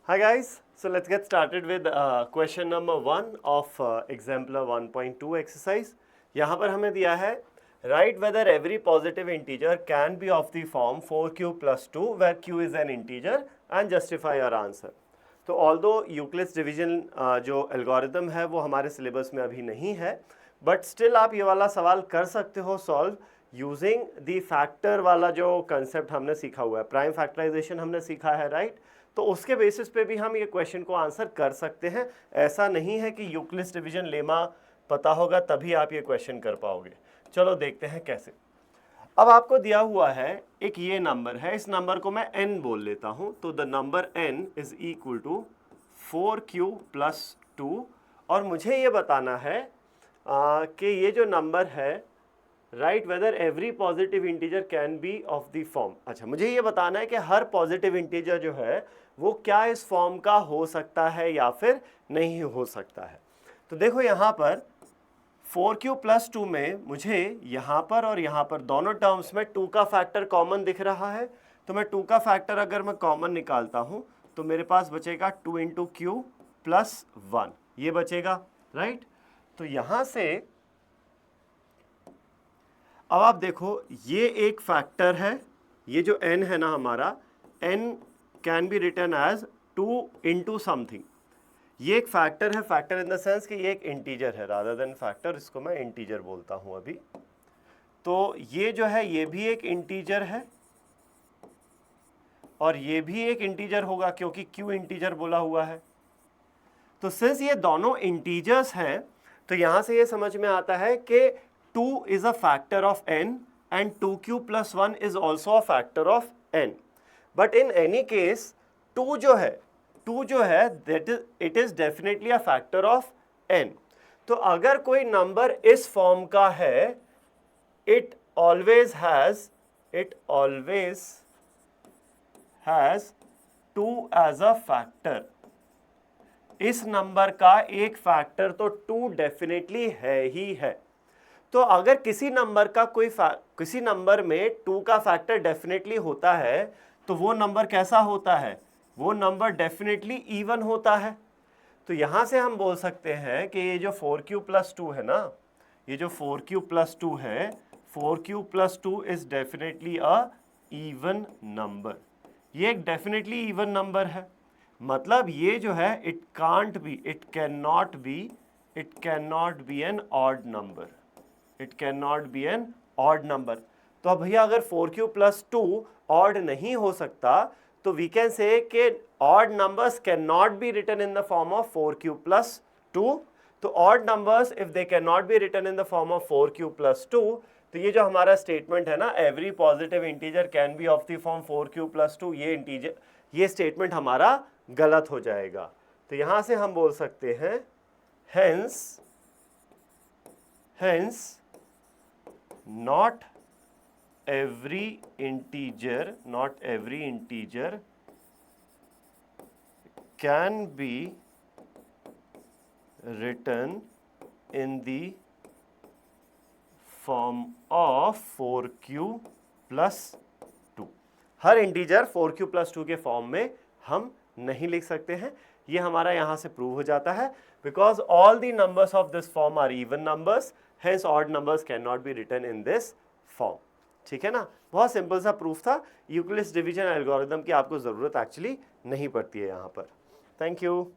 Hi guys, so let's get started with question number 1 of exemplar 1.2 exercise. यहाँ पर हमें दिया है write whether every positive integer can be of the form 4q plus 2 where q is an integer and justify your answer. तो although Euclid's division जो algorithm है वो हमारे सिलेबस में अभी नहीं है, बट स्टिल आप ये वाला सवाल कर सकते हो सॉल्व यूजिंग द फैक्टर वाला जो कंसेप्ट हमने सीखा हुआ है, प्राइम फैक्टराइजेशन हमने सीखा है, राइट? तो उसके बेसिस पे भी हम ये क्वेश्चन को आंसर कर सकते हैं। ऐसा नहीं है कि यूक्लिड्स डिवीजन लेमा पता होगा तभी आप ये क्वेश्चन कर पाओगे। चलो देखते हैं कैसे। अब आपको दिया हुआ है एक ये नंबर है, इस नंबर को मैं n बोल लेता हूं, तो the number n is equal to 4q plus 2 और मुझे ये बताना है कि ये जो नंबर है right whether every positive integer can be of the form. अच्छा, मुझे ये बताना है कि हर पॉजिटिव इंटीजर जो है वो क्या इस फॉर्म का हो सकता है या फिर नहीं हो सकता है। तो देखो यहाँ पर 4q प्लस 2 में मुझे यहाँ पर और यहाँ पर दोनों टर्म्स में 2 का फैक्टर कॉमन दिख रहा है। तो मैं 2 का फैक्टर अगर मैं कॉमन निकालता हूँ तो मेरे पास बचेगा 2 इंटू क्यू प्लस 1, ये बचेगा, राइट? तो यहाँ से अब आप देखो ये एक फैक्टर है, ये जो n है ना हमारा, n can be written as 2 into something. ये एक फैक्टर है, फैक्टर इन द सेंस कि ये एक इंटीजर है, रादर देन फैक्टर इसको मैं इंटीजर बोलता हूं अभी। तो ये जो है ये भी एक इंटीजर है और ये भी एक इंटीजर होगा क्योंकि q इंटीजर बोला हुआ है। तो सिंस ये दोनों इंटीजर्स हैं तो यहां से ये समझ में आता है कि 2 is a factor of n and 2q plus 1 is also a factor of n. But in any case 2 जो है that is it is definitely a factor of n. तो अगर कोई नंबर इस फॉर्म का है it always has 2 as a factor. इस number का एक फैक्टर तो 2 डेफिनेटली है ही है। तो अगर किसी नंबर में 2 का फैक्टर डेफिनेटली होता है तो वो नंबर कैसा होता है? वो नंबर डेफिनेटली इवन होता है। तो यहां से हम बोल सकते हैं कि ये जो 4q प्लस 2 है ना, ये जो 4q प्लस 2 है, 4q plus 2 is definitely a even number. ये एक डेफिनेटली इवन नंबर है, मतलब ये जो है it can not be an odd number. It can not be an odd number. तो अब भैया अगर 4q प्लस 2 ऑड नहीं हो सकता तो वी कैन से कि odd numbers can not be written in the form of 4q plus 2। तो odd numbers if they can not be written in the form of 4q plus 2, तो ये जो हमारा स्टेटमेंट है ना, every positive integer can be of the form 4q plus 2, ये statement हमारा गलत हो जाएगा। तो यहां से हम बोल सकते हैं hence not every integer can be written in the form of 4q plus 2। Her integer 4q plus 2 के फॉर्म में हम नहीं लिख सकते हैं। ये हमारा यहां से प्रूव हो जाता है because all the numbers of this form are even numbers, hence odd numbers can not be written in this form. ठीक है ना, बहुत सिंपल सा प्रूफ था। यूक्लिड्स डिवीजन एल्गोरिथम की आपको जरूरत एक्चुअली नहीं पड़ती है यहां पर। Thank you.